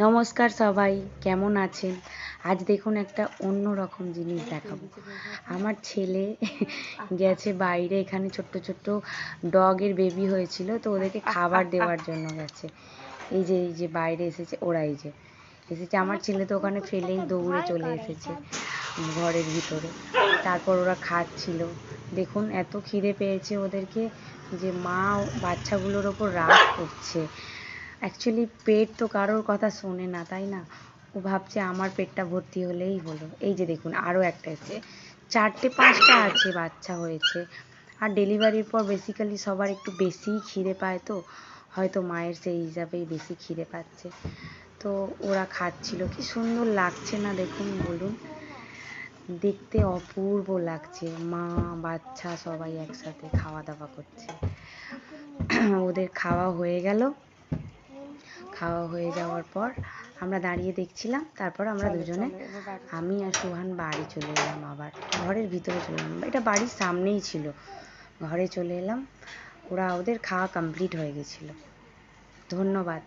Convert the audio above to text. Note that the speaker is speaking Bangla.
নমস্কার সবাই, কেমন আছেন? আজ দেখুন একটা অন্য রকম জিনিস দেখাবো। আমার ছেলে গেছে বাইরে, এখানে ছোট্ট ছোট্ট ডগের বেবি হয়েছিল, তো ওদেরকে খাবার দেওয়ার জন্য গেছে। এই যে বাইরে এসেছে, ওরা এই যে এসেছে। আমার ছেলে তো ওখানে ফেলেই দৌড়ে চলে এসেছে ঘরের ভিতরে। তারপর ওরা খাচ্ছিল। দেখুন এত খিদে পেয়েছে ওদেরকে যে মা বাচ্চাগুলোর ওপর রাগ করছে। অ্যাকচুয়ালি পেট তো কারোর কথা শোনে না, তাই না? ও ভাবছে আমার পেটটা ভর্তি হলেই হলো। এই যে দেখুন আরও একটা এসেছে, 4-5টা আছে, বাচ্চা হয়েছে। আর ডেলিভারির পর বেসিক্যালি সবার একটু বেশিই খিদে পায়, তো হয়তো মায়ের সেই হিসাবেই বেশি খিদে পাচ্ছে। তো ওরা খাচ্ছিল, কি সুন্দর লাগছে না দেখুন, বলুন? দেখতে অপূর্ব লাগছে, মা বাচ্চা সবাই একসাথে খাওয়া দাওয়া করছে। ওদের খাওয়া হয়ে গেল। খাওয়া হয়ে যাওয়ার পর আমরা দাঁড়িয়ে দেখছিলাম। তারপর আমরা দুজনে, আমি আর সুহান, বাড়ি চলে এলাম। আবার ঘরের ভিতরে চলে এলাম, এটা বাড়ির সামনেই ছিল। ঘরে চলে এলাম, ওদের খাওয়া কমপ্লিট হয়ে গেছিলো। ধন্যবাদ।